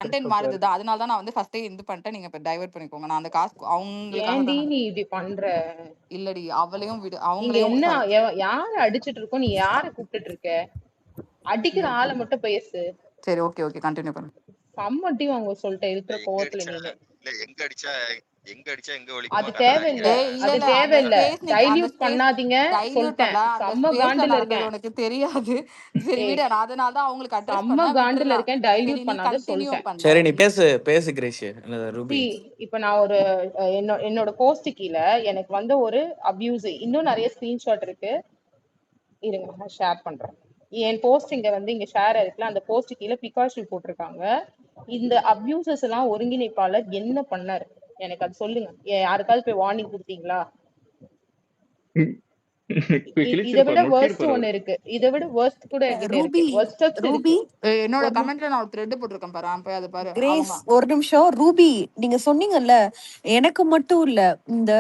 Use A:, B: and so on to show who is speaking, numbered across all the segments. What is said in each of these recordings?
A: Content மாறுதுதான். அதனால தான் நான் வந்து ஃபர்ஸ்ட்டே இது பண்ணிட்டேன். நீங்க இப்ப டைவர்ட் பண்ணிக்கோங்க. நான் அந்த காசு அவங்களுக்காக
B: ஏன்டி
A: தான்
B: நீ இப்படி பண்ற?
A: இல்லடி அவளையும் விடு.
B: இங்க
A: அவங்களையும்
B: என்ன
A: சாரி.
B: யார அடிச்சிட்டு இருக்கோம்? நீ யார கூப்பிட்டுட்டு இருக்க? அடிக்கிற ஆளை மட்டும் பேசு.
A: சரி ஓகே ஓகே கண்டினியூ பண்ணு.
B: சம்மட்டி வாங்க சொல்லிட்டேன் இருக்கிற
C: எங்க
B: கோவத்துல
C: அடிச்சா
B: நீனு.
C: இல்ல எங்க அடிச்சா எங்க வலிக்குமோ
B: அது
C: அதானே
B: தேவையில்ல,
C: அடிக்கிறேன்.
A: ஏய் இல்ல
B: அது
A: இல்ல அந்த
B: தேவையில்ல.
A: ஸ்பேஸ் நீ அந்த
B: டைல்யூட்
A: ஸ்பேஸ்
B: பண்ணாதீங்க
A: டைல்யூட்
B: சொல்லிட்டேன்.
A: பண்ணல. அந்த
B: செம்ம
A: ஸ்பேஸ்ல
B: காண்டுல
A: நடந்தது
B: இருக்கேன்.
A: உனக்கு தெரியாது. சரி
B: ஏய்
A: விடு. நான் அதனால தான் அவங்களுக்கு அட்ரஸ்
B: செம்ம
A: பண்ணேன்.
B: காண்டுல
A: விட்டுறலாம்.
B: இருக்கேன்.
A: சரி
B: டைல்யூட்
A: நீ
B: பண்ணாத
A: கண்டினியூ
B: சொல்லிட்டேன்.
A: பண்ணு.
D: சரி நீ பேசு கிரேஷ் ரூபி.
B: இப்ப நான் ஒரு என்னோட போஸ்ட் கீழே எனக்கு வந்த ஒரு அபியூஸ் இன்னும் நிறைய ஸ்கிரீன்ஷாட் இருக்கு. இருங்க நான் ஷேர் பண்றேன். என் போஸ்ட் இங்க ஷேர் இருக்குல்ல, அந்த போஸ்ட் கீழே பிகாஷு போட்டிருக்காங்க. இந்த அபியூசஸ் எல்லாம் ஒருங்கிணைப்பாளர் என்ன பண்ணாரு எனக்கு அது சொல்லுங்க. யாருக்காவது போய் வார்னிங் கொடுத்தீங்களா? இதை விட வேர்ஸ்ட் ஒண்ணு இருக்கு. இதை விட வேர்ஸ்ட் கூட என்கிட்ட இருக்கு.
E: ரூபி
B: வேர்ஸ்டஸ்ட்
E: ரூபி
B: இருக்கு.
A: என்னோட
E: ஒரு
A: கமெண்ட்ல நான் ஒரு த்ரெட் போட்டிருக்கேன் பாரு. போய் அதை பாரு.
E: கிரேஸ்
A: அவங்க
E: ஒரு நிமிஷம். ரூபி நீங்க சொன்னீங்கல்ல, எனக்கு மட்டும் இல்ல, இந்த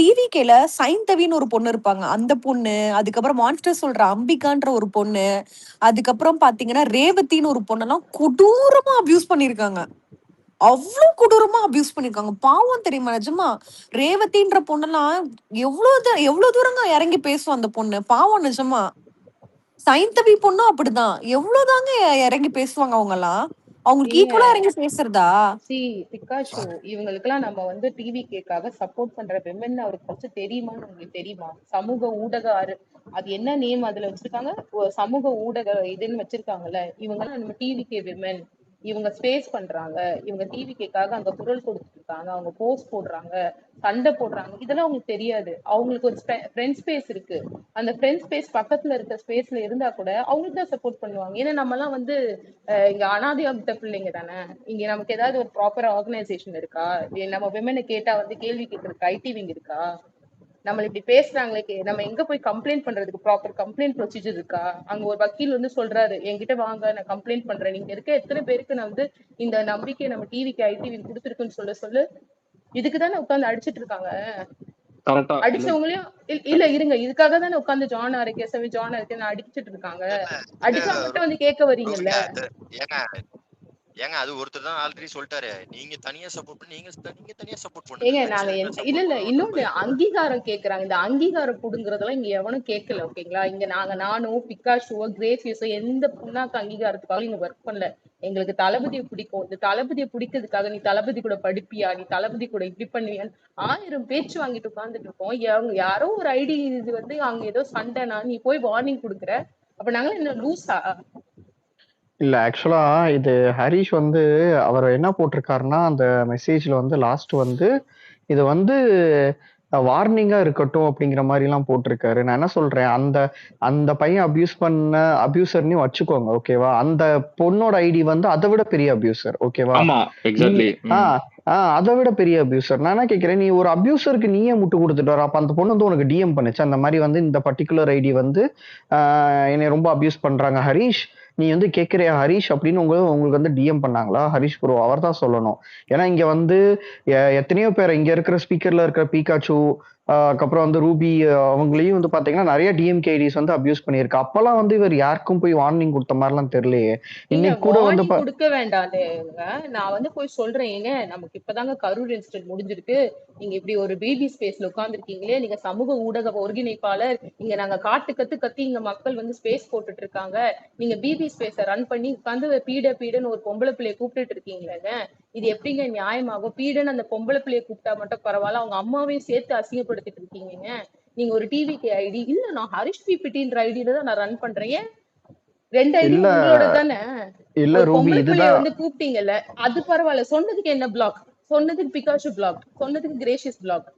E: டிவிகேல சைந்தவின்னு ஒரு பொண்ணு இருப்பாங்க, அந்த பொண்ணு, அதுக்கப்புறம் மான்ஸ்டர் சொல்ற அம்பிகான்ற ஒரு பொண்ணு, அதுக்கப்புறம் பாத்தீங்கன்னா ரேவதின்னு ஒரு பொண்ணெல்லாம் கொடூரமா அபியூஸ் பண்ணிருக்காங்க. அவ்வளவு கொடூரமா அபியூஸ் பண்ணிருக்காங்க. பாவம் தெரியுமா நிஜமா. ரேவதின்ற பொண்ணெல்லாம் எவ்வளவு தூரங்க இறங்கி பேசும் அந்த பொண்ணு. பாவம் நிஜமா. சைந்தவி பொண்ணும் அப்படிதான். எவ்வளவுதாங்க இறங்கி பேசுவாங்க அவங்க எல்லாம். அவங்களுக்கு
B: ஏங்க
E: ஈக்குவலா இறங்கி பேசுறதா?
B: சி பிகாஷோ இவங்களுக்கெல்லாம் நம்ம வந்து டிவி கேக்காக சப்போர்ட் பண்ற விமன் அவருக்கு ஃபர்ஸ்ட் தெரியுமான்னு உங்களுக்கு தெரியுமா? சமூக ஊடக அது என்ன நேம் அதுல வச்சிருக்காங்க? சமூக ஊடக இதுன்னு வச்சிருக்காங்கல்ல. இவங்க நம்ம டிவி கே விமன். இவங்க ஸ்பேஸ் பண்றாங்க. இவங்க டிவி கேக்காக அங்க குரல் கொடுத்துட்டு இருக்காங்க. அவங்க போஸ்ட் போடுறாங்க, சண்டை போடுறாங்க. இதெல்லாம் அவங்களுக்கு தெரியாது. அவங்களுக்கு ஒரு ஃப்ரெண்ட் ஸ்பேஸ் இருக்கு. அந்த ஃப்ரெண்ட் ஸ்பேஸ் பக்கத்துல இருக்க ஸ்பேஸ்ல இருந்தா கூட அவங்களுக்கு தான் சப்போர்ட் பண்ணுவாங்க. ஏன்னா நம்ம எல்லாம் வந்து இங்க அனாதையாகிட்ட பிள்ளைங்க தானே. இங்க நமக்கு ஏதாவது ஒரு ப்ராப்பர் ஆர்கனைசேஷன் இருக்கா? நம்ம விமனை கேட்டா வந்து கேள்வி கேட்கறதுக்கு ஐடி விங் இருக்கா? நம்மள இப்படி பேசுறாங்களே, நம்ம எங்க போய் கம்ப்ளைண்ட் பண்றதுக்கு ப்ராப்பர் கம்ப்ளைண்ட் ப்ரொசீஜர் இருக்கா? அங்க ஒரு வக்கீல் வந்து சொல்றாரு, என்கிட்ட வாங்க நான் கம்ப்ளைண்ட் பண்றேன். நீங்க இருக்க எத்தனை பேருக்கு நான் வந்து இந்த நம்பிக்கை நம்ம டிவிக்கு ஐடிவி கொடுத்துருக்குன்னு சொல்லு. இதுக்குதானே உட்கார்ந்து அடிச்சிட்டு இருக்காங்க. அடிச்சவங்களையும் இல்ல இருங்க, இதுக்காக தானே உட்கார்ந்து ஜான் நான் அடிச்சிட்டு இருக்காங்க. அடிச்சா மட்டும் வந்து கேட்க வரீங்கல்ல.
C: ஏங்க அது ஒருத்தர் தான் ஆல்ரெடி சொல்லிட்டாரு. நீங்க தனியா சப்போர்ட் பண்ணி நீங்க தனியா சப்போர்ட்
B: ஏங்க
C: பண்ணுங்க.
B: நாங்க இல்ல இன்னொன்னு அங்கீகாரம் கேக்குறாங்க. இந்த அங்கீகாரம் புடுங்குறதெல்லாம் இங்க எவனும் கேட்கல. ஓகேங்களா? இங்க நானும் பிகாஷுவோ கிரேசியஸோ எந்த புண்ணாக்கு அங்கீகாரத்துக்காக இங்க ஒர்க் பண்ணல. எங்களுக்கு தளபதியை பிடிக்கும். இந்த தளபதியை பிடிக்கிறதுக்காக நீ தளபதி கூட படிப்பியா, நீ தளபதி கூட இப்படி பண்ணுவியான்னு 1000 பேச்சு வாங்கிட்டு உட்கார்ந்துட்டு இருக்கோம். யாரோ ஒரு ஐடி இது வந்து அங்க ஏதோ சண்டைனா நீ போய் வார்னிங் கொடுக்குற. அப்ப நாங்களும் என்ன லூசா?
F: இல்ல ஆக்சுவலா இது ஹரிஷ் வந்து அவர் என்ன போட்டிருக்காருன்னா அந்த மெசேஜ்ல வந்து லாஸ்ட் வந்து இது வந்து வார்னிங்கா இருக்கட்டும் அப்படிங்கிற மாதிரி எல்லாம் போட்டிருக்காரு. நான் என்ன சொல்றேன், அந்த அந்த பையன் அபியூஸ் பண்ண அபியூசர்னு வச்சுக்கோங்க ஓகேவா. அந்த பொண்ணோட ஐடி வந்து அதை விட பெரிய அபியூசர் ஓகேவா. அதை விட பெரிய அபியூசர். நான் என்ன கேட்கிறேன், நீ ஒரு அபியூசருக்கு நீயே முட்டு கொடுத்துட்டு வர. அப்ப அந்த பொண்ணு வந்து உனக்கு டிஎம் பண்ணுச்சு அந்த மாதிரி வந்து இந்த பர்டிகுலர் ஐடி வந்து என்னை ரொம்ப அபியூஸ் பண்றாங்க ஹரிஷ், நீ வந்து கேட்கிறியா ஹரிஷ் அப்படின்னு உங்களுக்கு வந்து டிஎம் பண்ணாங்களா? ஹரிஷ் ப்ரோ அவர் தான் சொல்லணும். ஏன்னா இங்க வந்து எத்தனையோ பேர் இங்க இருக்கிற ஸ்பீக்கர்ல இருக்கிற பீகாச்சு அதுக்கப்புறம் வந்து ரூபி அவங்களையும் வந்து பாத்தீங்கன்னா நிறைய டிஎம்கே ஐடிஸ் வந்து அபியூஸ் பண்ணியிருக்கு. அப்பெல்லாம் வந்து இவர் யாருக்கும் போய் வார்னிங் கொடுத்த மாதிரி எல்லாம் தெரியலையே. இன்னைக்கு கூட வந்து
B: கொடுக்க வேண்டாம்ங்க. நான் வந்து போய் சொல்றேன், ஏங்க நமக்கு இப்பதாங்க கரூர் இன்சிடென்ட் முடிஞ்சிருக்கு. நீங்க இப்படி ஒரு பிபி ஸ்பேஸ்ல உட்கார்ந்துருக்கீங்களே, நீங்க சமூக ஊடக ஒருங்கிணைப்பாளர். இங்க நாங்க கத்தி இங்க மக்கள் வந்து ஸ்பேஸ் போட்டுட்டு இருக்காங்க. நீங்க பிபி ஸ்பேஸ ரன் பண்ணி உட்கார்ந்து பீடன்னு ஒரு பொம்பளை பிள்ளைய கூப்பிட்டுட்டு இருக்கீங்களேங்க. இது எப்படிங்க நியாயமாகும்? பீடன்னு அந்த பொம்பளை பிள்ளைய கூப்பிட்டா மட்டும் பரவாயில்ல, அவங்க அம்மாவையும் சேர்த்து அசிங்கப்படுத்திட்டு இருக்கீங்க. நீங்க ஒரு டிவிக்கு ஐடி இல்ல, நான் ஹரிஷ் பிபிடின்ற ஐடியில தான் நான் ரன் பண்றேன். 2 ஐடி உங்களோட தானே. ஒரு பொம்பளை பிள்ளைய வந்து கூப்பிட்டீங்கல்ல, அது பரவாயில்ல. சொன்னதுக்கு என்ன பிளாக்? சொன்னதுக்கு பிகாஷு பிளாக், சொன்னதுக்கு கிரேஷியஸ் பிளாக்.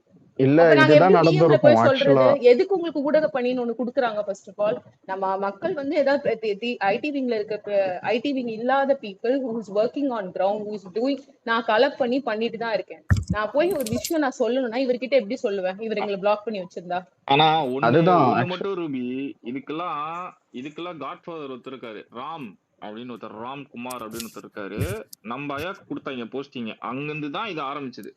F: இல்ல இதுதான் நடந்திருக்கும் ஆக்சுவலா.
B: எதுக்கு உங்களுக்கு ஊடக பணின்னு ஒண்ணு குடுக்குறாங்க? ஃபர்ஸ்ட் ஆஃப் ஆல் நம்ம மக்கள் வந்து ஏதாவது ஐடி விங்ல இருக்க ஐடி விங் இல்லாத people who is working on ground, who is doing, நான் கலெக்ட் பண்ணிட்டு தான் இருக்கேன். நான் போய் ஒரு விஷயம் நான் சொல்லணும்னா இவர்கிட்ட எப்படி சொல்லுவேன்? இவர் எங்களை பிளாக் பண்ணி வச்சிருந்தா.
G: ஆனா ஒண்ணு மட்டும் ரூபி, இதுக்கெல்லாம் காட்ஃபாதர் ஒருத்தர் இருக்காரு, ராம் அப்படின்னு ஒருத்தர், ராம் குமார் அப்படின்னு ஒருத்தர் இருக்காரு. நம்ம ஐயா கொடுத்தாங்க போஸ்டிங், அங்கிருந்து தான் இது ஆரம்பிச்சது.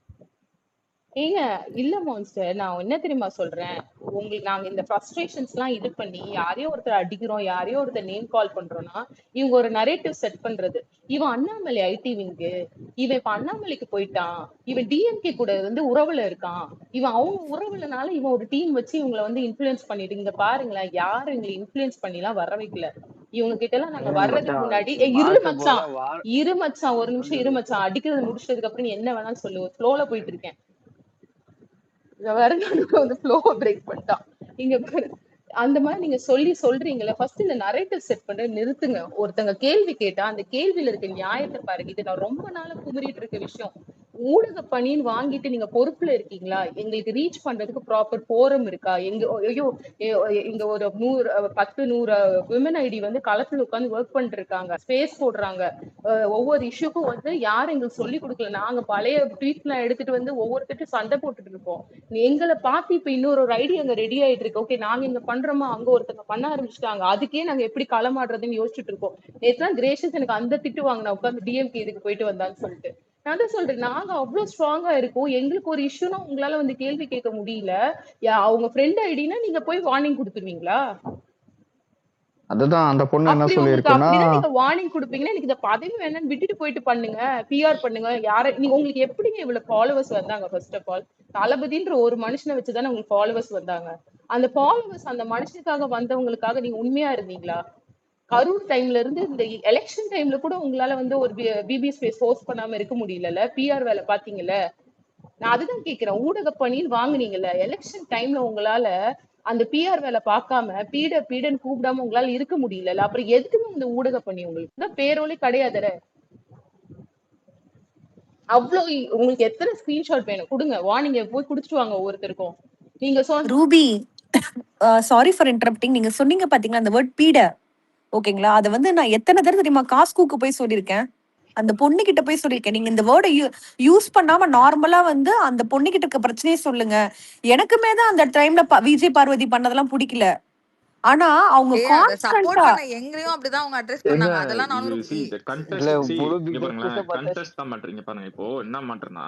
B: ஏங்க இல்ல மான்ஸ்டர், நான் என்ன தெரியுமா சொல்றேன், உங்களுக்கு நாங்க இந்த ஃப்ரஸ்ட்ரேஷன்ஸ் எல்லாம் இது பண்ணி யாரையோ ஒருத்தர் அடிக்கிறோம், யாரையோ ஒருத்தர் நேம் கால் பண்றோம்னா இவங்க ஒரு நரேட்டிவ் செட் பண்றது. இவன் அண்ணாமலை ஐடி விங்கு, இவன் இப்ப அண்ணாமலைக்கு போயிட்டான், இவன் டிஎம்கே கூட வந்து உறவுல இருக்கான், இவன் அவங்க உறவுலனால இவன் ஒரு டீம் வச்சு இவங்களை வந்து இன்ஃபுளுன்ஸ் பண்ணிட்டு, இங்க பாருங்களேன் யாரும் எங்களை இன்ஃபுளுன்ஸ் பண்ணிலாம் வர வைக்கல. இவங்க கிட்ட எல்லாம் நாங்க வர்றதுக்கு முன்னாடி இரு மச்சான் ஒரு நிமிஷம் இரு மச்சான், அடிக்கிறது முடிச்சதுக்கு அப்புறம் நீ என்ன வேணாலும் சொல்லு, ஃப்ளோல போயிட்டு இருக்கேன். வேற வந்து ஃப்ளோவை பிரேக் பண்ணிட்டான் இங்க பாரு. அந்த மாதிரி நீங்க சொல்றீங்களா, ஃபர்ஸ்ட் இந்த நரேட்டிவ் செட் பண்ண நிறுத்துங்க. ஒருத்தங்க கேள்வி கேட்டா அந்த கேள்வியில இருக்க நியாயத்தை பாருங்க. இது நான் ரொம்ப நாளா குமரிட்டு இருக்க விஷயம். ஊடக பணின்னு வாங்கிட்டு நீங்க பொறுப்புல இருக்கீங்களா? எங்களுக்கு ரீச் பண்றதுக்கு ப்ராப்பர் போரம் இருக்கா? ஐயோ இங்க ஒரு 10-100 விமன் ஐடி வந்து களத்துல உட்காந்து ஒர்க் பண்ணிட்டு இருக்காங்க, ஸ்பேஸ் போடுறாங்க. ஒவ்வொரு இஷ்யூக்கும் வந்து யாரும் எங்களுக்கு சொல்லி கொடுக்கல. நாங்க பழைய ட்வீட் எல்லாம் எடுத்துட்டு வந்து ஒவ்வொருத்தரும் சண்டை போட்டுட்டு இருக்கோம். எங்களை பார்த்து இப்ப இன்னொரு ஐடி அங்க ரெடி ஆயிட்டு இருக்கு. ஓகே நாங்க இங்க பண்றோமா, அங்க ஒருத்தங்க பண்ண ஆரம்பிச்சுட்டாங்க, அதுக்கே நாங்க எப்படி களமாடுறதுன்னு யோசிச்சுட்டு இருக்கோம். நேற்றுலாம் கிரேஷியஸ் எனக்கு அந்த திட்டு வாங்கினா உட்காந்து டிஎம்கே இதுக்கு போயிட்டு வந்தான்னு சொல்லிட்டு. நான் தான் சொல்றேன், நாங்க அவ்வளவு ஸ்ட்ராங்கா இருக்கோம். எங்களுக்கு ஒரு இஷ்யூனா உங்களால வந்து கேள்வி கேட்க முடியல. அவங்க ஃப்ரெண்ட் ஐடினா நீங்க போய் வார்னிங் கொடுத்துருவீங்களா?
F: அதுதான் அந்த பொண்ணு என்ன
B: அப்படி உங்களுக்கு
F: சொல்லியிருக்குன்னா,
B: அப்படிதான் நீங்க வார்னிங் கொடுப்பீங்கன்னா எனக்கு இந்த பதவி வேணும்னு விட்டுட்டு போயிட்டு பண்ணுங்க, பிஆர் பண்ணுங்க. நீங்க உங்களுக்கு எப்படிங்க இவ்வளவு ஃபாலோவர்ஸ் வந்தாங்க? ஃபர்ஸ்ட் ஆஃப் ஆல் தளபதின்ற ஒரு மனுஷனை வச்சுதானே உங்களுக்கு ஃபாலோவர்ஸ் வந்தாங்க. அந்த ஃபாலோவர்ஸ் அந்த மனுஷனுக்காக வந்தவங்களுக்காக நீங்க உண்மையா இருந்தீங்களா? கரூர் டைம்ல இருந்து இந்த எலெக்ஷன் டைம்ல கூட உங்களால வந்து ஒரு பிபி ஸ்பேஸ் ஹோஸ்ட் பண்ணாம இருக்க முடியல. பிஆர் வேலை பாத்தீங்கல்ல. நான் அதுதான் கேக்குறேன், ஊடக பணின்னு வாங்குனீங்கல்ல, எலெக்ஷன் டைம்ல உங்களால அந்த பிஆர் வேலை பார்க்காம பீடன்னு கூப்பிடாம உங்களால இருக்க முடியல. அப்புறம் எதுக்குமே இந்த ஊடக பணி உங்களுக்கு பேரோலே கிடையாது. அவ்வளவு உங்களுக்கு எத்தனை ஸ்கிரீன்ஷாட் வேணும் கொடுங்க, வார்னிங்க போய் குடிச்சிட்டு வாங்க ஒவ்வொருத்தருக்கும். நீங்க
E: ரூபி சாரி ஃபார் இன்டரப்டிங். நீங்க சொன்னீங்க பாத்தீங்களா அந்த வேர்ட் பீட, ஓகேங்களா? அதை வந்து நான் எத்தனை தடவை தெரியுமா காஸ்கூக்கு போய் சொல்லியிருக்கேன், அந்த பொண்ணு கிட்ட போய் சொல்லியிருக்கேன். நீங்க இந்த வேர்டை யூஸ் பண்ணாம நார்மலா வந்து அந்த பொண்ணு கிட்ட இருக்க பிரச்சனையே சொல்லுங்க. எனக்குமே தான் அந்த டைம்ல விஜய் பார்வதி பண்ணதெல்லாம் பிடிக்கல. ஆனா அவங்க
A: சப்போர்ட் பண்ண எங்களையும் அப்படிதான் அவங்க அட்ரஸ் பண்ணாங்க. அதெல்லாம் நானும்
G: கண்டெஸ்ட் தான் மாட்டீங்க பாருங்க. இப்போ என்ன மாட்டேன்னா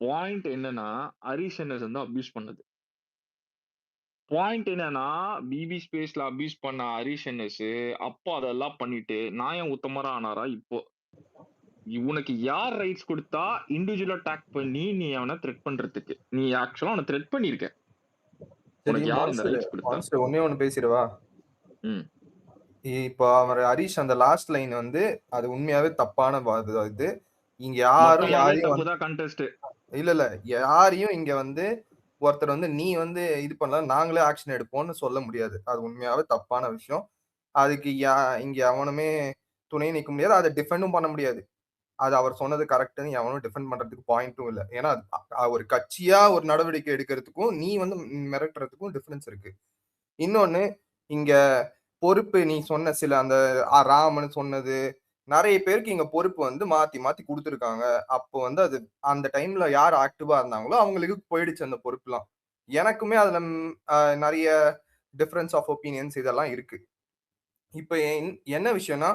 G: பாயிண்ட் என்னன்னா ஹரிஷ் என்எஸ் வந்து அபியூஸ் பண்ணது. பாயிண்ட் என்னன்னா பிபி ஸ்பேஸ்ல அபியூஸ் பண்ண ஹரிஷ் என்எஸ் அப்போ அதெல்லாம் பண்ணிட்டு நாயம் உத்தமரா ஆனாரா? இப்போ உனக்கு யார் ரைட்ஸ் கொடுத்தா இண்டிவிஜுவலா டாக் பண்ணி நீ அவனை த்ரெட் பண்றதுக்கு? நீ ஆக்சுவலா அவனை த்ரெட் பண்ணிருக்க. உனக்கு யார் அந்த ரைட்ஸ் கொடுத்தா?
H: ஒன்னே ஒண்ணு பேசிடுவா. இப்போ அவர் ஹரிஷ் அந்த லாஸ்ட் லைன் வந்து அது உண்மையாவே தப்பான இது. இங்க யாரும் இல்ல யாரையும் இங்க வந்து ஒருத்தர் வந்து நீ வந்து இது பண்ணலாம் நாங்களே ஆக்ஷன் எடுப்போம்னு சொல்ல முடியாது. அது உண்மையாவே தப்பான விஷயம். அதுக்கு இங்க அவனுமே துணை நிற்க முடியாது, அதை டிஃபெண்டும் பண்ண முடியாது. அது அவர் சொன்னது கரெக்ட்னு எவனும் டிஃபெண்ட் பண்றதுக்கு பாயிண்ட்டும் இல்லை. ஏன்னா ஒரு கட்சியா ஒரு நடவடிக்கை எடுக்கிறதுக்கும் நீ வந்து மிரட்டுறதுக்கும் டிஃபரன்ஸ் இருக்கு. இன்னொன்னு இங்க பொறுப்பு நீ சொன்ன சில அந்த ராமன் சொன்னது நிறைய பேருக்கு இங்க பொறுப்பு வந்து மாத்தி மாத்தி கொடுத்துருக்காங்க. அப்போ வந்து அது அந்த டைம்ல யார் ஆக்டிவா இருந்தாங்களோ அவங்களுக்கு போயிடுச்சு அந்த பொறுப்புலாம். எனக்குமே அதுல நிறைய டிஃபரன்ஸ் ஆஃப் ஒப்பீனியன்ஸ் இதெல்லாம் இருக்கு. இப்ப என்ன விஷயம்னா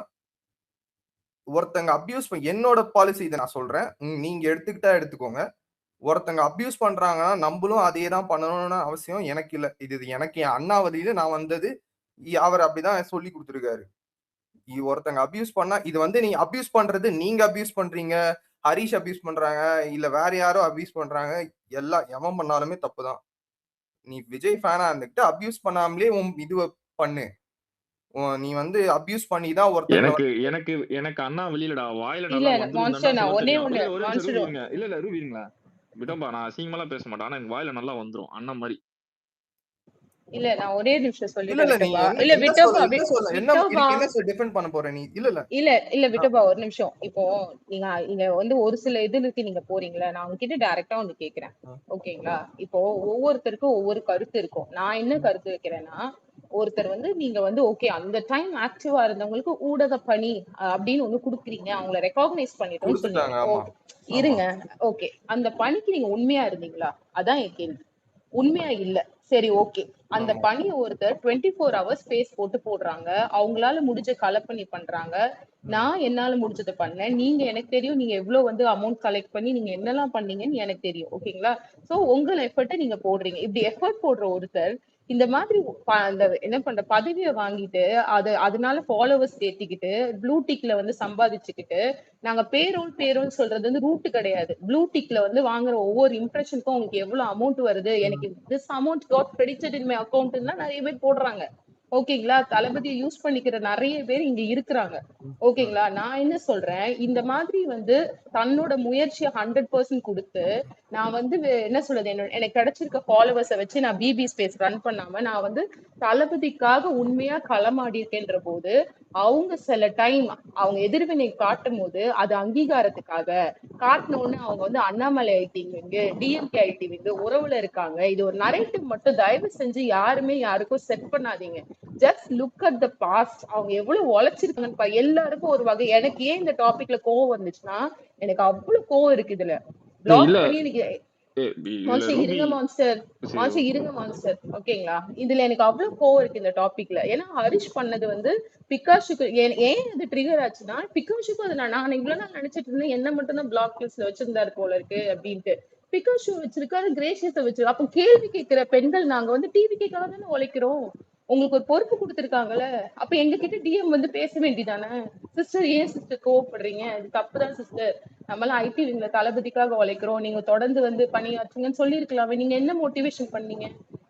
H: ஒருத்தங்க அபியூஸ் என்னோட பாலிசி இதை நான் சொல்றேன், நீங்க எடுத்துக்கிட்டா எடுத்துக்கோங்க. ஒருத்தங்க அபியூஸ் பண்றாங்கன்னா நம்மளும் அதே தான் பண்ணணும்னு அவசியம் எனக்கு இல்லை. இது எனக்கு என் அண்ணாவதியில நான் வந்தது, அவர் அப்படிதான் சொல்லி கொடுத்துருக்காரு. ஒருத்தங்க அபியூஸ் பண்ணா இது வந்து நீ அபியூஸ் பண்றது, நீங்க அபியூஸ் பண்றீங்க, ஹரிஷ் அபியூஸ் பண்றாங்க, இல்ல வேற யாரோ அபியூஸ் பண்றாங்க, எல்லாம் எவன் பண்ணாலுமே தப்புதான். நீ விஜய் ஃபேனா இருந்துகிட்டு அபியூஸ் பண்ணாமலே இது பண்ணு. நீ வந்து அபியூஸ் பண்ணி தான்
G: ஒருத்தர் எனக்கு அண்ணா வெளியிலடா வாயில நல்லா இல்ல ரூபிங்களா விடம்பா, நான் அசிங்கமா பேச மாட்டேன். ஆனா எனக்கு வாயில நல்லா வந்துரும் அண்ணா மாதிரி.
B: இல்ல நான் ஒரே நிமிஷம்
H: சொல்லிட்டேன்.
B: விட்டோபா ஒரு நிமிஷம். இப்போ நீங்க வந்து ஒரு சில இதுக்கு நீங்க போறீங்களா, நான் உங்ககிட்ட டைரக்டா வந்து கேக்குறேன், ஓகேங்களா? இப்போ ஒவ்வொருத்தருக்கும் ஒவ்வொரு கருத்து இருக்கும். நான் என்ன கருத்து வைக்கிறேன்னா, ஒருத்தர் வந்து நீங்க வந்து ஓகே அந்த டைம் ஆக்டிவா இருந்தவங்களுக்கு ஊடக பணி அப்படின்னு ஒண்ணு குடுக்குறீங்க, அவங்கள ரெகக்னைஸ் பண்ணிட்டோம்னு சொல்லுங்க, இருங்க. ஓகே அந்த பணிக்கு நீங்க உண்மையா இருந்தீங்களா? அதான் என் கேள்வி. உண்மையா இல்ல சரி ஓகே. அந்த பணிய ஒருத்தர் 24 ஹவர்ஸ் ஸ்பேஸ் போட்டு போடுறாங்க. அவங்களால முடிஞ்ச கலப்பணி பண்றாங்க. நான் என்னால முடிஞ்சத பண்ணேன். நீங்க எனக்கு தெரியும் நீங்க எவ்ளோ வந்து அமௌண்ட் கலெக்ட் பண்ணி நீங்க என்னலாம் பண்ணீங்கன்னு எனக்கு தெரியும். ஓகேங்களா? சோ உங்க எஃபர்ட்ட நீங்க போடுறீங்க. இப்படி எஃபர்ட் போடுற ஒருத்தர் இந்த மாதிரி அந்த என்ன பண்ற பதவிய வாங்கிட்டு அதனால ஃபாலோவர்ஸ் ஏத்திக்கிட்டு ப்ளூ டிக்ல வந்து சம்பாதிச்சுக்கிட்டு நாங்க பேரோல் சொல்றது வந்து ரூட் கிடையாது. ப்ளூ டிக்ல வந்து வாங்குற ஒவ்வொரு இம்ப்ரெஷனுக்கும் உங்களுக்கு எவ்வளவு அமௌண்ட் வருது, எனக்கு this amount got credited in my அக்கவுண்ட்னா நிறைய பேர் போடுறாங்க. ஓகேங்களா? தளபதியை யூஸ் பண்ணிக்கிற நிறைய பேர் இங்க இருக்கிறாங்க. ஓகேங்களா? நான் என்ன சொல்றேன், இந்த மாதிரி வந்து தன்னோட முயற்சியை 100% கொடுத்து நான் வந்து என்ன சொல்றது, எனக்கு கிடைச்சிருக்க ஃபாலோவர்ஸை வச்சு நான் பிபி ஸ்பேஸ் ரன் பண்ணாம நான் வந்து தளபதிக்காக உண்மையா களமாடி இருக்கேன்ற போது அவங்க சில டைம் அவங்க எதிர்வினை காட்டும் போது அது அங்கீகாரத்துக்காக காட்டணும்னு அவங்க வந்து அண்ணாமலை ஐடிவிங்க டிஎம்கே ஐடிவிங்க உறவுல இருக்காங்க. இது ஒரு நரேட்டிவ் மட்டும் தயவு செஞ்சு யாருமே யாருக்கும் செட் பண்ணாதீங்க. Just look at the past. அவங்க எவ்வளவு உழைச்சிருக்காங்கன்னு எல்லாருக்கும் ஒரு வகை. எனக்கு ஏன் இந்த டாபிக்ல கோவம் வந்துச்சுன்னா எனக்கு அவ்வளவு கோவம் இருக்கு இதுல. பிளாக் பண்ணி எனக்கு இருங்க மான்ஸ்டர் ஓகேங்களா? இதுல எனக்கு அவ்வளவு கோவம் இருக்கு இந்த டாபிக்ல. ஏன்னா ஹரிஷ் பண்ணது வந்து பிகாஷுக்கு ஏன் இது ட்ரிகர் ஆச்சுன்னா பிகாஷுக்கும் அது நான் இவ்வளவு நாள் நினைச்சிட்டு இருந்தேன் என்ன மட்டும் தான் பிளாக் லிஸ்ட்ல வச்சிருந்தாரு போல இருக்கு அப்படின்ட்டு. பிகாஷு வச்சிருக்காரு, கிரேஷியஸ வச்சிருக்காரு. அப்ப கேள்வி கேட்கிற பெண்கள் நாங்க வந்து டிவி கேட்காக தானே உழைக்கிறோம். உங்களுக்கு ஒரு பொறுப்பு கொடுத்துருக்காங்கல்ல, அப்ப எங்க கிட்ட டிஎம் வந்து பேச வேண்டியதானே. சிஸ்டர் ஏன் சிஸ்டர் கோவப்படுறீங்க? இது தப்புதான் சிஸ்டர். நம்மளாம் ஐடி விங்ல தளபதிக்காக உழைக்கிறோம், நீங்க தொடர்ந்து வந்து பணியாற்றுங்கன்னு சொல்லியிருக்கலாமே. நீங்க என்ன மோட்டிவேஷன் பண்ணீங்க?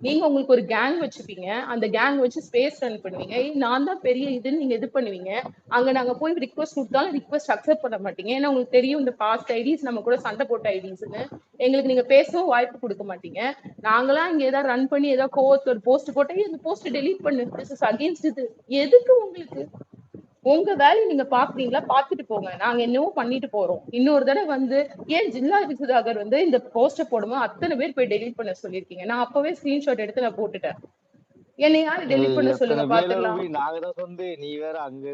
B: நீங்க உங்களுக்கு ஒரு கேங் வச்சுப்பீங்க, அந்த கேங் வச்சு ஸ்பேஸ் ரன் பண்ணுவீங்க. நான் தான் பெரிய இதுன்னு நீங்க இது பண்ணுவீங்க. அங்க நாங்க போய் ரிக்வஸ்ட் கொடுத்தாலும் ரிக்வஸ்ட் அக்செப்ட் பண்ண மாட்டீங்க. ஏன்னா உங்களுக்கு தெரியும் இந்த பாஸ்ட் ஐடிஸ் நம்ம கூட சண்டை போட்ட ஐடிஸ்ன்னு. எங்களுக்கு நீங்க பேசவும் வாய்ப்பு கொடுக்க மாட்டீங்க. நாங்களாம் இங்க ஏதாவது ரன் பண்ணி ஏதாவது கோவத்து ஒரு போஸ்ட் போட்டா அந்த போஸ்ட் டெலீட் பண்ணு, திஸ் இஸ் அகைன்ஸ்ட் இது. எதுக்கு உங்களுக்கு? உங்க வேலையை நீங்க பாக்குறீங்களா? பாத்துட்டு போங்க. நாங்க என்னவோ பண்ணிட்டு போறோம். இன்னொரு தடவை வந்து ஏன் ஜில்லா சுதாகர் வந்து இந்த போஸ்டர் போடும்போது அத்தனை பேர் போய் டெலீட் பண்ண சொல்லிருக்கீங்க? நான் அப்பவே ஸ்கிரீன்ஷாட் எடுத்து நான் போட்டுட்டேன். என்னை யாரு டெலீட் பண்ண சொல்லுங்க பாத்துக்கலாம்.
I: நீ வேற அங்க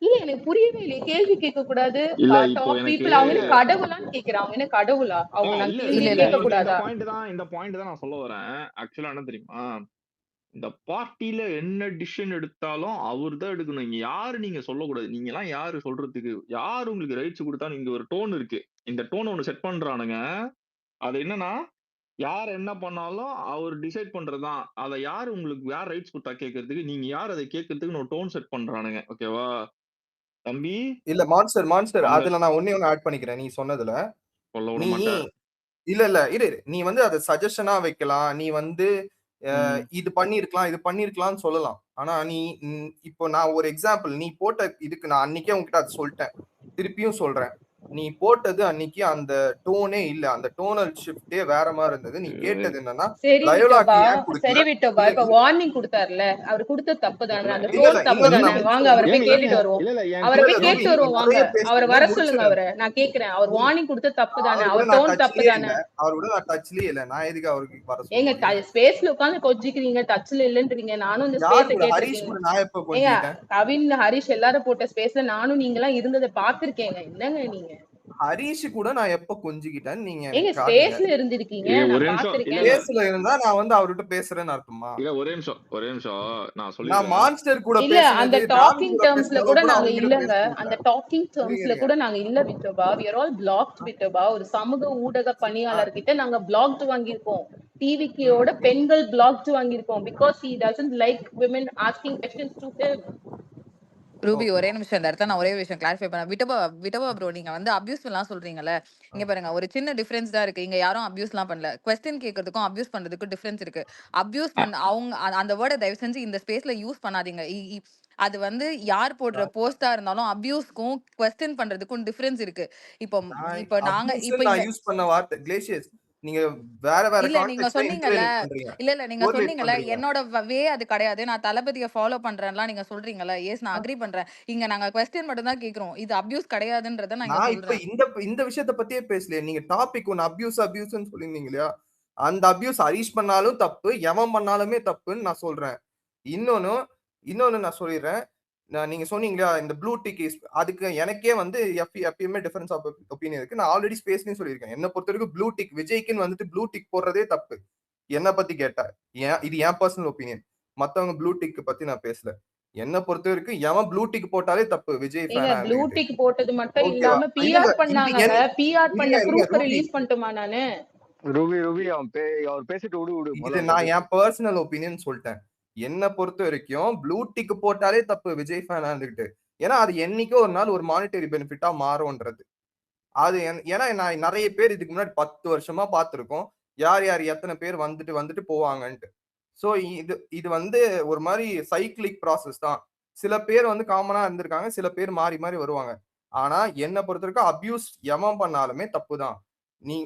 B: இல்ல எனக்கு புரியவே இல்லையே. கேள்வி கேட்க கூடாது. அவங்க கடவுளான்னு கேக்குறாங்க. அவங்க என்ன கடவுளா? அவங்க கேட்க கூடாதா?
G: இந்த பாயிண்ட் தான் நான் சொல்ல வரேன். ஆக்சுவலா என்ன தெரியுமா, இந்த பார்ட்டில என்ன டிசிஷன் எடுத்தாலும் அவர் தான் எடுக்கணும். இங்க யாரு நீங்க சொல்லக்கூடாது. நீங்க எல்லாம் யாரு சொல்றதுக்கு? யாரு உங்களுக்கு ரைட்ஸ் கொடுத்தா? இங்க ஒரு டோன் இருக்கு. இந்த டோன் ஒண்ணு செட் பண்றானுங்க. அது என்னன்னா யார் என்ன பண்ணாலும் அவர் டிசைட் பண்றதுதான். அதை யாரு உங்களுக்கு யார் ரைட்ஸ் கொடுத்தா கேட்கறதுக்கு? நீங்க யார் அதை கேட்கறதுக்கு ஒரு டோன் செட் பண்றானுங்க. ஓகேவா தம்பி?
H: இல்ல மான்ஸ்டர் அதுல நான் ஒண்ணே ஒண்ணு ஆட் பண்ணிக்கிறேன். நீ சொன்னதுல நீ இல்ல இரு, நீ வந்து அதை சஜஷனா வைக்கலாம். நீ வந்து இது பண்ணிருக்கலாம்னு சொல்லலாம். ஆனா நீ இப்போ நான் ஒரு எக்ஸாம்பிள் நீ போட்ட இதுக்கு நான் அன்னைக்கே உங்ககிட்ட அதை சொல்லிட்டேன், திருப்பியும் சொல்றேன். நீ போட்டது அன்னைக்கு அந்த டோனே இல்ல. அந்த டோனல் ஷிஃப்டே வேற மாதிரி இருந்தது. நீ கேட்டது என்னன்னா
B: சரி விட்டோபா இப்ப வார்னிங் கொடுத்தாருல, அவர் கொடுத்த தப்பு தானே, அந்த டோன் தப்பு தானே. வாங்க அவரை போய் கேட்டுட்டு வருவோம். அவரை போய் கேட்டு வருவோம். வாங்க அவரை வர சொல்லுங்க. அவரை நான் கேக்குறேன். அவர் வார்னிங் கொடுத்த தப்பு தானே, அவர் டோன் தப்பு தானே.
H: அவரோட நான் டச்லயே இல்ல. நான் எதுக்கு அவருக்கு வர சொல்றேன்?
B: ஏங்க ஸ்பேஸ்ல உட்கார்ந்து கொஞ்சிக்கிறீங்க, டச்ல இல்லன்றீங்க. நானும் இந்த ஸ்பேஸை கேட்டிருக்கேன்.
H: நான் எப்ப கொஞ்சிட்டேன்?
B: கவின் ஹரிஷ் எல்லாரும் போட்ட ஸ்பேஸ்ல நானும் நீங்க எல்லாம் இருந்ததை பாத்திருக்கேங்க. என்னங்க நீங்க?
H: ஹரிஷ் கூட நான் எப்ப கொஞ்சிக்கிட்டேன்? நீங்க
B: ஸ்பேஸ்ல இருந்திருக்கீங்க, நான் பாத்திருக்கேன்.
H: ஸ்பேஸ்ல இருந்தா நான் வந்து அவர்கிட்ட பேசுறேன்னு அர்த்தமா?
G: இல்ல ஒரே நிமிஷம் நான் சொல்லி
H: நான் மான்ஸ்டர் கூட
B: இல்ல அந்த டாக்கிங் டர்ம்ஸ்ல கூட நாங்க இல்லங்க. அந்த டாக்கிங் டர்ம்ஸ்ல கூட நாங்க இல்ல Vithoba. we are all blocked Vithoba. ஒரு சமூக ஊடக பணியாளர் கிட்ட நாங்க பிளாக்ட் வாங்கியிருக்கோம். டிவிக்கோட பெண்கள் பிளாக்ட் வாங்கியிருக்கோம். because he doesn't like women asking questions to him.
A: Ruby ஒரே நிமிஷம் இந்த இடத்துல நான் ஒரே ஒரு விஷயம் கிளாரிஃபை பண்ணேன். விட்டோபா ப்ரோ, நீங்க வந்து அபியூஸ் எல்லாம் சொல்றீங்கல்ல, இங்க பாருங்க ஒரு சின்ன டிஃபரன்ஸ் தான் இருக்கு. இங்க யாரும் அபியூஸ் எல்லாம் பண்ணல. क्वेश्चन கேட்கறதுக்கும் அபியூஸ் பண்றதுக்கும் டிஃபரன்ஸ் இருக்கு. அபியூஸ் பண்ண அவங்க அந்த வேர்டை தயவு செஞ்சு இந்த ஸ்பேஸ்ல யூஸ் பண்ணாதீங்க. அது வந்து யார் போடுற போஸ்டா இருந்தாலும் அபியூஸ்க்கும் क्वेश्चन பண்றதுக்கும் டிஃபரன்ஸ் இருக்கு. இப்போ நாங்க இப்போ
H: யூஸ் பண்ண வார்த்தை கிளேஷியஸ் நீங்க வேற
A: இல்ல நீங்க சொன்னீங்கல்ல, இல்ல நீங்க சொன்னீங்கல்ல என்னோட வே அது கிடையாது, நான் தளபதியை ஃபாலோ பண்றேன்லாம் நீங்க சொல்றீங்கல்ல. எஸ் நான் அக்ரி பண்றேன். இங்க நாங்க क्वेश्चन மட்டும் தான் கேக்குறோம். இது அபியூஸ் கிடையாதுன்றத நான் சொல்றேன்.
H: இப்ப இந்த விஷயத்தை பத்தியே பேசலையே. நீங்க டாபிக் ஒன்னு அபியூஸ்னு சொல்லிருந்தீங்க இல்லையா? அந்த அபியூஸ் ஹரிஷ் பண்ணாலும் தப்பு, எவன் பண்ணாலுமே தப்புன்னு நான் சொல்றேன். இன்னொன்னு நான் சொல்லிடுறேன். நீங்க சொன்னீங்களா இந்த ப்ளூ டிக் அதுக்கு எனக்கே வந்து எப்பயுமே டிஃபரன்ஸ் ஆஃப் ஒப்பீனியன் இருக்கு. நான் ஆல்ரெடி ஸ்பேஸ்லயும் சொல்லியிருக்கேன். என்ன பொறுத்த வரைக்கும் ப்ளூ டிக் விஜய்க்குன்னு வந்துட்டு ப்ளூ டிக் போடுறதே தப்பு. என்ன பத்தி கேட்டா இது என் பர்சனல் ஒப்பீனியன். மத்தவங்க ப்ளூ டிக் பத்தி நான் பேசல. என்ன பொறுத்த வரைக்கும் எவன் ப்ளூ டிக் போட்டாலே தப்பு விஜய் ஃபேனா
B: ப்ளூ
H: இருந்துகிட்டு.
B: டிக் போட்டது மட்டும்
H: ஓகேவா?
B: இல்லாம பிஆர் பண்ணாங்க. பிஆர் பண்ண ப்ரூஃப் ரிலீஸ் பண்ணட்டுமா நானு?
I: ரூபி அவர் பேசிட்டு விடு.
H: இது நான் என் பர்சனல் ஒப்பீனியன் சொல்லிட்டேன். என்ன பொறுத்த வரைக்கும் ப்ளூ டிக் போட்டாலே தப்பு விஜய் ஃபேனா இருந்துகிட்டு. ஏன்னா அது என்னைக்கோ ஒரு நாள் ஒரு மானிட்டரி பெனிஃபிட்டா மாறும்ன்றது. அது ஏன்னா நான் நிறைய பேர் இதுக்கு முன்னாடி 10 வருஷமா பார்த்திருக்கோம். யார் எத்தனை பேர் வந்துட்டு போவாங்கன்ட்டு. சோ இது வந்து ஒரு மாதிரி சைக்கிளிக் ப்ராசஸ் தான். சில பேர் வந்து காமனா இருந்திருக்காங்க, சில பேர் மாறி மாறி வருவாங்க. ஆனா என்ன பொறுத்த வரைக்கும் அபியூஸ் எவன் பண்ணாலுமே தப்பு தான். நீ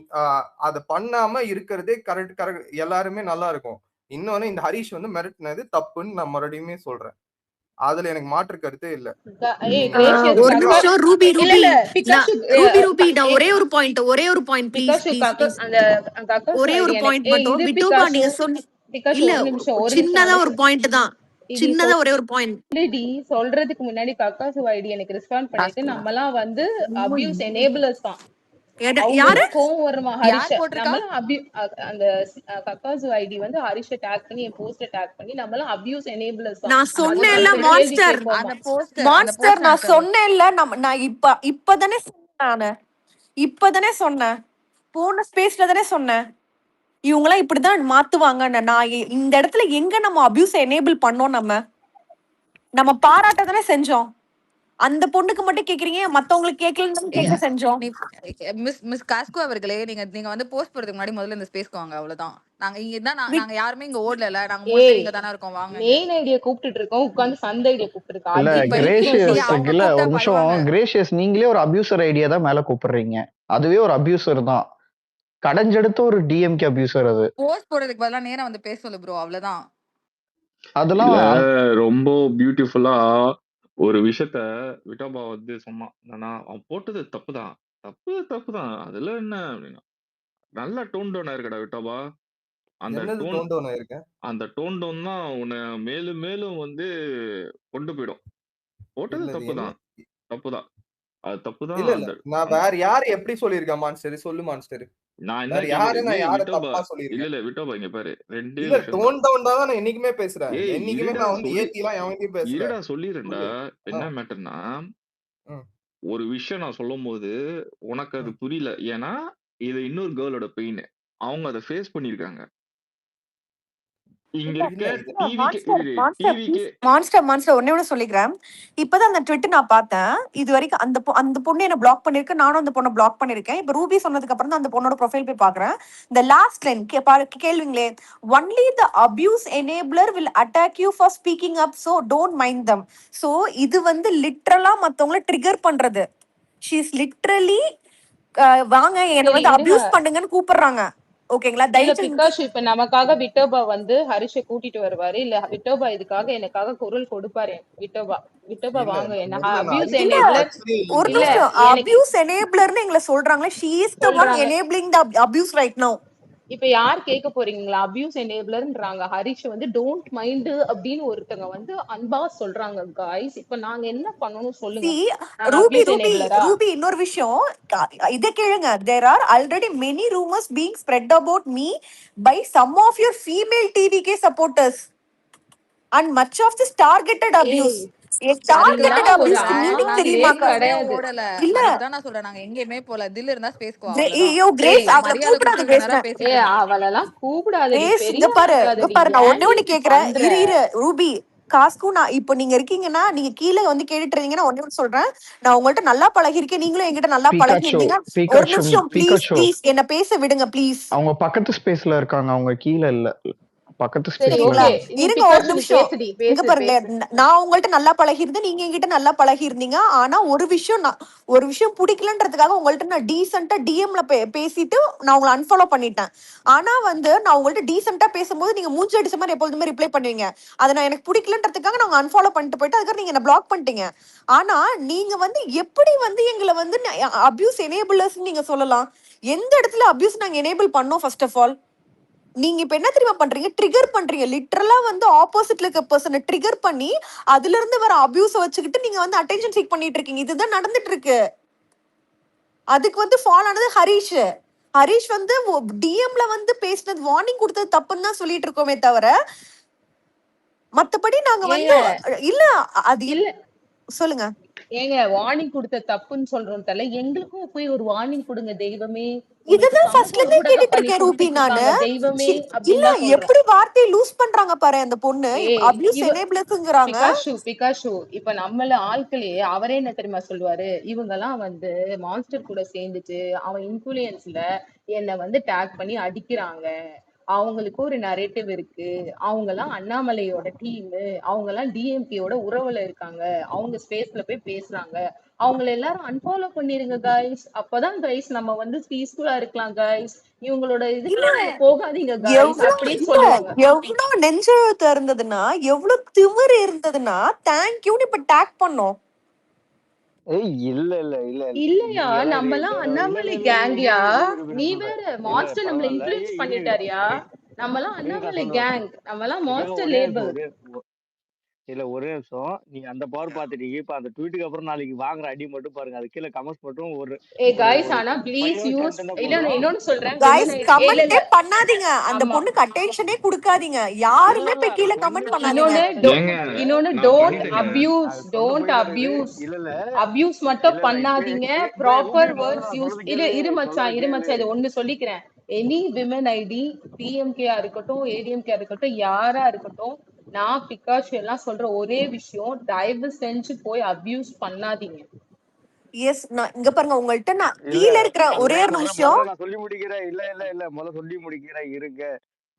H: அதை பண்ணாம இருக்கிறதே கரெக்ட் எல்லாருமே நல்லா இருக்கும். இன்னொன்னு இந்த ஹரிஷ் வந்து மிரட்டினது தப்புன்னு நான் மறுபடியுமே சொல்றேன். அதுல எனக்கு மாற்று கருத்தே இல்ல.
E: ஒரு நிமிஷம் ரூபி நான் ஒரே ஒரு பாயிண்ட் ப்ளீஸ் ஒரே ஒரு பாயிண்ட் மட்டும் விட்டோபா நீங்க இல்ல சின்னதா ஒரு பாயிண்ட் தான் சின்னதா ஒரே ஒரு பாயிண்ட்
B: சொல்றதுக்கு முன்னாடி கக்காசு ஐடி எனக்கு ரெஸ்பாண்ட் பண்ணிட்டு நம்மலாம் வந்து அபியூஸ் எனேபிளர்ஸ் தான்.
E: யாரு
B: கோவம் வருமா ஹரிஷ் அந்த கக்காசு ஐடி வந்து ஹரிஷ டாக் பண்ணி என் போஸ்ட டாக் பண்ணி நம்மலாம் அபியூஸ் எனேபிளர்ஸ் தான்.
E: நான் சொன்னேன்ல மான்ஸ்டர் நான் சொன்னேன்ல நான் இப்பதானே சொன்னேன் போன ஸ்பேஸ்ல தானே சொன்னேன் இவங்கலாம் இப்படிதான் மாத்துவாங்க. நான் இந்த இடத்துல எங்க நம்ம அபியூஸ் எனேபிள் பண்ணோம்? நம்ம பாராட்ட தானே செஞ்சோம். அந்த பொண்ணுக்கு மட்டும் கேக்குறீங்க, மத்தவங்களுக்கு கேட்கலன்னு செஞ்சோம்.
A: மிஸ் காஸ்கோ அவர்களே, நீங்க வந்து போஸ்ட் போறதுக்கு முன்னாடி முதல்ல இந்த ஸ்பேஸ்க்கு வாங்க. அவ்வளவுதான். நாங்க யாருமே இங்க ஓடல. நாங்க மூணு பேர் இங்க தான இருக்கோம். வாங்க.
B: மெயின் ஐடியா கூப்பிட்டுட்டு இருக்கோம். உட்கார்ந்து சந்த ஐடியா கூப்பிட்டு இருக்கோம்.
F: இல்ல கிரேஷியஸ் இல்ல ஒரு நிமிஷம் கிரேஷியஸ் நீங்களே ஒரு அபியூசர் ஐடியா தான் மேல கூப்பிடுறீங்க. அதுவே ஒரு அபியூசர் தான். கடைஞ்செடுத்த ஒரு டிஎம்கே அபியூசர். அது
A: போஸ்ட் போறதுக்கு பதிலா நேரா வந்து பேச சொல்லு ப்ரோ. அவ்வளவுதான்.
G: அதெல்லாம் ரொம்ப பியூட்டிஃபுல்லா ஒரு விஷயத்த விட்டோபா வந்து சொன்னான். அவன் போட்டது தப்புதான். தப்புதான். அதுல என்ன அப்படின்னா நல்லா டோன் டவுன் ஆயிருக்கடா விட்டோபா. அந்த டோன் டவுன் தான் உன்னை மேலும் மேலும் வந்து கொண்டு போயிடும். போட்டது தப்புதான். அது தப்புதான்.
H: நான் வேற யாரு எப்படி சொல்லிருக்கேன் மான்ஸ்டர்? சொல்லு மான்ஸ்டர்.
G: நான் என்ன விட்டோபா இங்க பாரு.
H: டோன் டவுன் தான் நான் என்னைக்குமே பேசுறேன். என்னைக்குமே நான் வந்து ஏத்திலாம் எவன்கிட்டயும் பேசல.
G: இருடா சொல்லிரேன்டா. என்ன மேட்டர்னா ஒரு விஷயம் நான் சொல்லும்போது உனக்கு அது புரியல. ஏன்னா இது இன்னொரு கேர்ளோட பெயின். அவங்க அதை ஃபேஸ் பண்ணிருக்காங்க.
E: சொல்லிக்கிறேன். இப்பதான் அந்த ட்விட் நான் பார்த்தேன். இது வரைக்கும் அந்த பொண்ணு என்ன பிளாக் பண்ணிருக்கு, நானும் அந்த பொண்ணை பிளாக் பண்ணிருக்கேன். இப்ப ரூபி சொன்னதுக்கு அப்புறம் தான் அந்த பொண்ணோட ப்ரொஃபைல் போய் பாக்குறேன். இந்த லாஸ்ட் லைன் கேள்விங்களே, only the abuse enabler will attack you for speaking up, so don't mind them. So இது வந்து லிட்டரலா மத்தவங்கள ட்ரிகர் பண்றது. ஷீ இஸ் லிட்டரலி வாங்க என்ன வந்து அபியூஸ் பண்ணுங்கன்னு கூப்பிடுறாங்க. ஓகேங்களா?
B: இப்ப நமக்காக விட்டோபா வந்து ஹரிஷ கூட்டிட்டு வருவாரு. இல்ல விட்டோபா இதுக்காக எனக்காக குரல் கொடுப்பாரு. விட்டோபா வாங்க என்ன அபியூஸ் எனேபிளர்.
E: ஒரு நிமிஷம், அபியூஸ் எனேபிளர்னு எங்களை சொல்றாங்களே, she is the one enabling the abuse right now.
B: இப்ப யார் கேட்க போறீங்களா? அபியூஸ் எனேபிளர்ன்றாங்க. ஹரிஷ் வந்து டோன்ட் மைண்ட் அப்படின்னு ஒருத்தங்க வந்து அன்பா சொல்றாங்க. காய்ஸ் இப்ப நாங்க என்ன பண்ணணும் சொல்லுங்க.
E: ரூபி இன்னொரு விஷயம் இத கேளுங்க. there are already many rumors being spread about me by some of your female TVK supporters and much of this targeted abuse. இப்ப நீங்க இருக்கீங்கன்னா, நீங்க கீழே வந்து கேட்டுட்டு இருந்தீங்கன்னா ஒண்ணு சொல்றேன். நான் உங்கள்ட்ட நல்லா பழகிருக்கேன், நீங்களும் என்கிட்ட நல்லா பழகிருந்தீங்க. ஒரு நிமிஷம் ப்ளீஸ் என்ன பேச விடுங்க ப்ளீஸ்.
F: அவங்க பக்கத்து ஸ்பேஸ்ல இருக்காங்க, அவங்க கீழே இல்ல. பக்கத்து
E: இருங்க ஒரு நிமிஷம். இங்க பாருங்க, நான் உங்கள்ட்ட நல்லா பழகிருந்தேன், நீங்க என்கிட்ட நல்லா பழகிருந்தீங்க. ஆனா ஒரு விஷயம் பிடிக்கலன்றதுக்காக உங்கள்ட்ட நான் டீசென்ட்டா டிஎம்ல பேசிட்டு நான் உங்களை அன்ஃபாலோ பண்ணிட்டேன். ஆனா வந்து நான் உங்கள்ட்ட டீசென்ட்டா பேசும்போது நீங்க மூஞ்சி அடிச்ச மாதிரி எப்பொழுதுமே ரிப்ளை பண்ணுவீங்க. அதை நான் எனக்கு பிடிக்கலன்றதுக்காக நான் அன்ஃபாலோ பண்ணிட்டு போயிட்டு அதுக்காக நீங்க என்ன பிளாக் பண்ணிட்டீங்க. ஆனா நீங்க வந்து எப்படி வந்து எங்களை வந்து அபியூஸ் எனேபிளர்ஸ் நீங்க சொல்லலாம்? எந்த இடத்துல அபியூஸ் நாங்க எனேபிள் பண்ணோம்? ஃபர்ஸ்ட் ஆஃப் ஆல் நீங்க இப்ப என்ன தெரியுமா பண்றீங்க, ட்ரிகர் பண்றீங்க. லிட்டரலா வந்து ஆப்போசிட்ல இருக்க பர்சனை ட்ரிகர் பண்ணி அதுல இருந்து வர அபியூஸ வச்சுக்கிட்டு நீங்க வந்து அட்டென்ஷன் சீக் பண்ணிட்டு இருக்கீங்க. இதுதான் நடந்துட்டு இருக்கு. அதுக்கு வந்து ஃபால் ஆனது ஹரிஷ். ஹரிஷ் வந்து டிஎம்ல வந்து பேசினது வார்னிங் கொடுத்தது தப்புன்னு தான் சொல்லிட்டு இருக்கோமே தவிர, மத்தபடி நாங்க வந்து இல்ல அது
B: இல்ல
E: சொல்லுங்க.
B: ஏங்க வார்னிங் கொடுத்த தப்புன்னு சொல்றோம் தல, எங்களுக்கும் போய் ஒரு வார்னிங் கொடுங்க தெய்வமே.
E: இதுதான் ஃபர்ஸ்ட்ல இருந்தே கேட்டுட்டு இருக்கேன் ரூபி நானு.
B: தெய்வமே
E: இல்ல
B: அப்படின்னு
E: எப்படி வார்த்தையை லூஸ் பண்றாங்க பாரு அந்த பொண்ணு. அபியூஸ்
B: இவ
E: எனேபிளர்ஸ்ங்கறாங்க.
B: பிகாஷு இப்ப நம்மள ஆட்களே அவரே என்ன தெரியுமா சொல்லுவாரு, இவங்க எல்லாம் வந்து மான்ஸ்டர் கூட சேர்ந்துட்டு அவன் இன்ஃபுளுயன்ஸ்ல என்ன வந்து டேக் பண்ணி அடிக்கிறாங்க, அவங்களுக்கு ஒரு நரேட்டிவ் இருக்கு, அவங்க எல்லாம் அண்ணாமலையோட டீம், அவங்க எல்லாம் டிஎம்கேயோட உறவுல இருக்காங்க, அவங்க ஸ்பேஸ்ல போய் பேசுறாங்க, அவங்கள எல்லாரும் அன்ஃபாலோ பண்ணிருங்க கைஸ், அப்பதான் கைஸ் நம்ம வந்து பீஸ்ஃபுல்லா இருக்கலாம் கைஸ், இவங்களோட இதுக்கு போகாதீங்க கைஸ் அப்படின்னு சொல்லுவாங்க.
E: எவ்வளவு நெஞ்செழுத்து இருந்ததுன்னா, எவ்வளவு திமிரு இருந்ததுன்னா தேங்க்யூன்னு இப்ப டேக் பண்ணோம்.
B: இல்லையா நம்ம எல்லாம் அண்ணாமலை கேங்யா, நீ வேற மான்ஸ்டர் நம்மள இன்ஃப்ளூயன்ஸ் பண்ணிட்டாரியா, நம்ம எல்லாம் அண்ணாமலை கேங், நம்ம எல்லாம் மான்ஸ்டர் லேபிள்.
I: இல்ல ஒரே நிமிஷம், நீங்க அந்த பவர் பாத்துட்டீங்க. இப்ப அந்த ட்வீட்டுக்கு அப்புறம் நாளைக்கு வாங்குற அடி மட்டும் பாருங்க. அது கீழே கமெண்ட்ஸ் மட்டும் ஒரு
B: गाइस ஆனா ப்ளீஸ் யூஸ் இல்ல நான் இன்னொன்னு சொல்றேன்
E: गाइस கமெண்டே பண்ணாதீங்க, அந்த பொண்ணுக்கு அட்டென்ஷனே கொடுக்காதீங்க, யாருமே போய் கீழ கமெண்ட் பண்ணாதீங்க.
B: இன்னொன்னு டோன்ட் அபியூஸ் மட்டும் பண்ணாதீங்க, ப்ராப்பர் வேர்ட்ஸ் யூஸ். இரு மச்சான் இது ஒன்னு சொல்லிக்கிறேன். எனி விமன் ஐடி டிஎம்கேயா இருக்கட்டும் ஏடிஎம்கேயா இருக்கட்டும் யாரா இருக்கட்டும், நான் பிகாஷு எல்லாம் சொல்ற ஒரே விஷயம், தயவு செஞ்சு போய் அபியூஸ் பண்ணாதீங்க.
E: எஸ் நான் இங்க பாருங்க, உங்கள்ட்ட நான் கீழ இருக்கிற ஒரே ஒரு நிமிஷம்
I: நான் சொல்லி முடிக்கிறேன். இல்ல முதல்ல சொல்லி முடிக்கிறேன் இருங்க.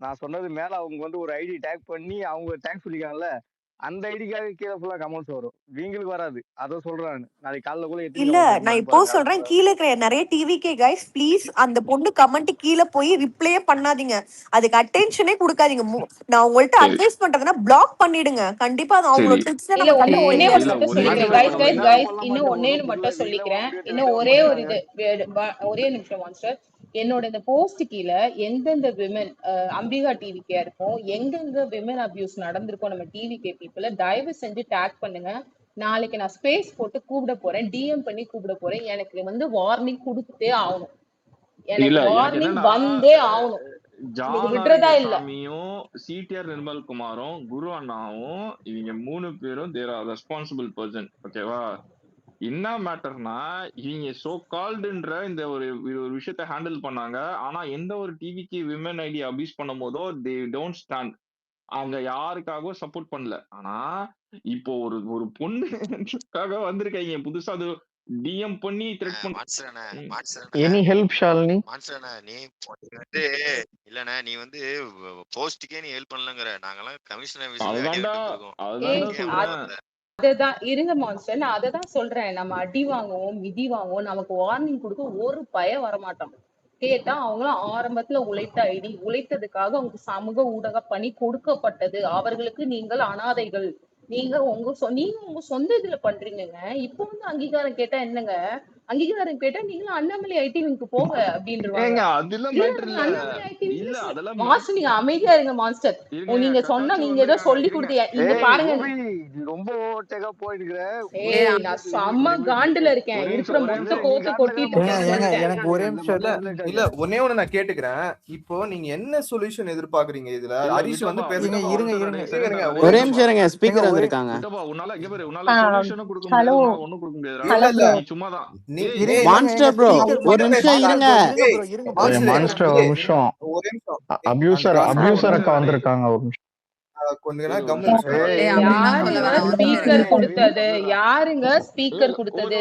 I: நான் சொன்னது மேல அவங்க வந்து ஒரு ஐடி டேக் பண்ணி அவங்க டேக் சொல்லிக்காங்கல்ல, அந்த ஐடிக்காக கீழே ஃபுல்லா கமெண்ட்ஸ் வரும், நீங்களுக்கு வராது. அத சொல்றேன் நாளைக்கு காலைல கூட
E: இல்ல நான் இப்போ சொல்றேன், கீழ இருக்கிற நிறைய டிவிகே கைஸ் ப்ளீஸ் அந்த பொண்ணு கமெண்ட் கீழ போய் ரிப்ளே பண்ணாதீங்க, அதுக்கு அட்டென்ஷனே கொடுக்காதீங்க. நான் உங்கள்ட்ட அட்வைஸ் பண்றதுன்னா பிளாக் பண்ணிடுங்க கண்டிப்பா. அது அவங்களோட டிப்ஸ் தான்.
B: இல்ல ஒண்ணே மட்டும் சொல்லிக்கிறேன் கைஸ் இன்னும் ஒண்ணே மட்டும் சொல்லிக்கிறேன். இன்னும் ஒரே ஒரு இது, ஒரே நிமிஷம் மான்ஸ்டர். என்னோட இந்த போஸ்ட் கீழ எந்தெந்த விமன் அம்பிகா டிவிக்கே இருக்கும், எங்கெங்க விமன் அபியூஸ் நடந்திருக்கோம் நம்ம டிவிகே பீப்புள தயவு செஞ்சு டேக் பண்ணுங்க. நாளைக்கு நான் ஸ்பேஸ் போட்டு கூப்பிட போறேன், டிஎம் பண்ணி கூப்பிட போறேன். எனக்கு வந்து வார்னிங் கொடுத்தே ஆகணும், எனக்கு வார்னிங் வந்தே ஆகணும், விடுறதா இல்ல.
G: சிடிஆர் நிர்மல் குமாரும் குரு அண்ணாவும் இவங்க 3 பேரும் தேர் ஆர் ரெஸ்பான்சிபிள் பர்சன். ஓகேவா, என்ன மேட்டர்னா இவங்க சோ கால்டுன்ற இந்த ஒரு விஷயத்த ஹேண்டில் பண்ணாங்க. ஆனா எந்த ஒரு டிவிக்கு விமன் ஐடி அபியூஸ் பண்ணும் போதோ தே டோன்ட் ஸ்டாண்ட், அவங்க யாருக்காகவும் சப்போர்ட் பண்ணல. ஆனா இப்போ ஒரு பொண்ணுக்காக வந்திருக்காங்க புதுசா, அது டிஎம் பண்ணி த்ரெட் பண்ண.
F: Any help Shalini?
C: நீ வந்து இல்லண்ணா, நீ வந்து போஸ்டுக்கே நீ ஹெல்ப் பண்ணலங்கற, நாங்கலாம் கமிஷனர்
B: அததான் இருங்க மான்ஸ்டர், நான் அததான் சொல்றேன். நம்ம அடி வாங்குவோம் மிதி வாங்குவோம், நமக்கு வார்னிங் கொடுக்க ஒரு பயம் வரமாட்டோம். கேட்டா அவங்களும் ஆரம்பத்துல உழைத்த ஐடி, உழைத்ததுக்காக அவங்க சமூக ஊடக பணி கொடுக்கப்பட்டது, அவர்களுக்கு நீங்கள் அனாதைகள், நீங்க உங்க சொந்த இதுல பண்றீங்க. இப்போ வந்து அங்கீகாரம் கேட்டா என்னங்க, அங்கீகாரம் கேட்டா நீங்களும் அண்ணாமலை ஐடிவிக்கு போங்க அப்படின்றாங்க. மாஸ்டர் நீங்க அமைதியா இருங்க மாஸ்டர், நீங்க சொன்னா நீங்க ஏதோ சொல்லி கொடுத்தீங்க. இங்க பாருங்க,
I: ரொம்ப ஓவர்டேக்கா போயிடுறேன்.
B: நான் செம்ம காண்டுல இருக்கேன், இருக்கிற மொத்த கோவத்தை கொட்டிட்டு
H: எனக்கு ஒரே நிமிஷம் இல்ல ஒன்னே ஒண்ணு நான் கேட்டுக்கிறேன். இப்போ நீங்க என்ன சொல்யூஷன் எதிர்பார்க்கறீங்க இதுல? ஹரிஷ் வந்து பேசுங்க.
D: இருங்க ஒரே நிமிஷம் இருங்க, ஸ்பீக்கர் வந்திருக்காங்க.
G: ஹலோ ஹலோ சும்மாதான்
D: மான்ஸ்டர் ப்ரோ ஒரு நிமிஷம் இருங்க.
F: மான்ஸ்டர் ஒரு நிமிஷம், அபியூசர் அக்கா வந்திருக்காங்க, ஒரு நிமிஷம்
B: ஸ்பீக்கர் கொடுத்தது யாருங்க? ஸ்பீக்கர் கொடுத்தது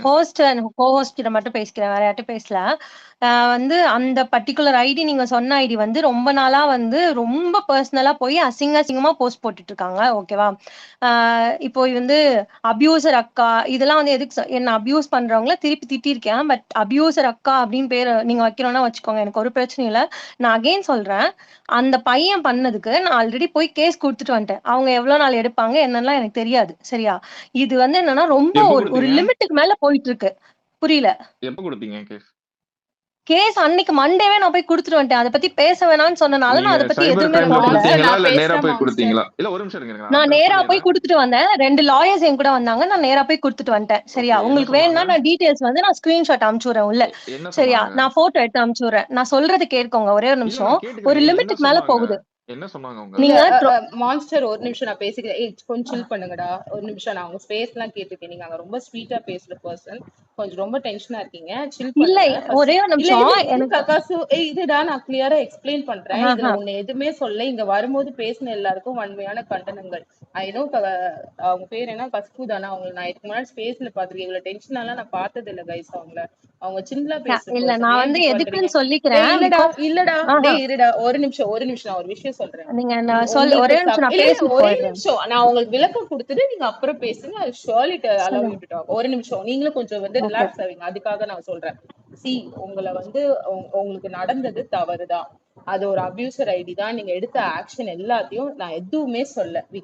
J: ஹோஸ்ட் அண்ட் கோஹோஸ்ட் கிட்ட மட்டும் பேசிக்கிறேன், வேற யார்ட்டும் பேசல. வந்து அந்த பர்டிகுலர் ஐடி நீங்க சொன்ன ஐடி வந்து ரொம்ப நாளா வந்து ரொம்ப பர்சனலா போய் அசிங்கமா போஸ்ட் போட்டுட்டு இருக்காங்க. ஓகேவா, இப்போ வந்து அபியூசர் அக்கா இதெல்லாம் வந்து எதுக்கு என்ன அபியூஸ் பண்றவங்கள திருப்பி திட்டிருக்கேன். பட் அபியூசர் அக்கா அப்படின்னு பேர் நீங்க வைக்கணும்னா வச்சுக்கோங்க, எனக்கு ஒரு பிரச்சனையும் இல்லை. நான் அகெயின் சொல்றேன், அந்த பையன் பண்ணதுக்கு நான் ஆல்ரெடி போய் கேஸ் கொடுத்துட்டு வந்துட்டேன். அவங்க எவ்வளவு நாள் எடுப்பாங்க என்னெல்லாம் எனக்கு தெரியாது. சரியா, இது வந்து என்னன்னா ரொம்ப ஒரு லிமிட்டுக்கு மேல போயிட்டு இருக்கு. புரியல,
G: எப்ப கொடுத்தீங்க கேஸ்?
J: கேஸ் அன்னைக்கு மண்டேவே நான் போய் கொடுத்துட்டு வந்துட்டேன். அதை பத்தி பேச வேணாம்னு சொன்னனால நான் அதை பத்தி
G: சைபர்
J: எதுவுமே
G: கிரைம்ல
J: போடல.
G: கொடுத்தீங்களா
B: நான்
G: இல்ல நேரா
B: பேசுறேன்
G: போய்
B: மான்ஸ்டர்.
G: கொடுத்தீங்களா? இல்ல ஒரு நிமிஷம் இருங்க, நான்
J: நான்
G: அட்ரஸ்
J: நேரா போய்
G: பண்ணிடுறேன்.
J: கொடுத்துட்டு வந்தேன். 2 லாயர்ஸ் என் கூட வந்தாங்க. நான் நேரா போய் கொடுத்துட்டு வந்துட்டேன். சரியா?
G: ஓகே, என்ன
J: உங்களுக்கு வேணும்னா
G: சொன்னாங்க?
J: நான் டீடைல்ஸ் வந்து நான் ஸ்கிரீன்ஷாட் அனுப்பிச்சுடுறேன் உள்ள.
G: என்ன
J: சரியா?
G: சொன்னாங்க?
J: நான் போட்டோ எடுத்து அனுப்பிச்சுடுறேன். நான் சொல்றது கேட்கோங்க ஒரே ஒரு
G: இல்ல
J: நிமிஷம்.
G: நான்
J: ஒரு
G: கேட்டுக்கிறேன். என்ன
J: லிமிட்டுக்கு மேல
G: சொன்னாங்க?
J: போகுது.
G: என்ன சொன்னாங்க அவங்க?
B: இல்ல
J: நீங்க
B: மான்ஸ்டர் ஒரு நிமிஷம் நான் பேசிக்கிறேன். கொஞ்சம் சில் பண்ணுங்கடா ஒரு நிமிஷம். நான் உங்க ஸ்பேஸ் எல்லாம் கேட்டிருக்கேன். நீங்க அங்க ரொம்ப ஸ்வீட்டா பேசுற பர்சன், கொஞ்சம் ரொம்ப டென்ஷனா இருக்கீங்க. சில்
J: இல்ல
B: பண்ணுங்க
J: ஒரே
B: ஃபர்ஸ்ட்.
J: ஒரு
B: இல்ல
J: நிமிஷம்
B: இல்ல இது
J: எனக்கு
B: கக்காசு இதுடா, நான் கிளியரா எக்ஸ்பிளைன் பண்றேன். இதுல
J: ஆஹா.
B: உன்னை எதுவுமே சொல்ல. இங்க வரும்போது பேசின எல்லாருக்கும் வன்மையான கண்டனங்கள். ஐநோ அவங்க பேர் என்ன, கஸ்பு தானே? அவங்க நான் இதுக்கு முன்னாடி ஸ்பேஸ்ல பாத்துருக்கேன். இவ்வளவு டென்ஷனாலாம் நான் பார்த்தது இல்ல கைஸ். அவங்க சின்னலா பேசுற
J: இல்ல
B: பர்சன்.
J: நான்
B: ஏன்
J: வந்து
B: இப்படி பண்றீங்க?
J: எதுக்குன்னு சொல்லிக்கிறேன்.
B: இல்லடா
J: பிகாஸ்
B: இல்லடா
J: ஆஹா
B: இருடா ஒரு நிமிஷம் நான் ஒரு விஷயம் சொல்றேன்.
J: நீங்க நான் ஒரே
B: உங்களுக்கு
J: நிமிஷம் நான்
B: இல்ல
J: பேசிட்டு
B: ஒரே
J: போயிடுறேன்.
B: நிமிஷம் நான் உங்களுக்கு விளக்கம் கொடுத்துட்டு நீங்க அப்புறம் பேசுங்க. அது ஷுவர்லி அலோவ்
J: சொல்லுங்க.
B: You to talk. ஒரு நிமிஷம் நீங்களும் கொஞ்சம் வந்து
J: ஓகே.
B: ரிலாக்ஸ் ஆவீங்க. அதுக்காக நான் சொல்றேன். சி, உங்களை வந்து உங்களுக்கு நடந்தது தவறுதான். அது ஒரு அபியூசர் ஐடி தான். நீங்க எடுத்த ஆக்ஷன் எல்லாத்தையும் நான் எதுவுமே சொல்ல. வி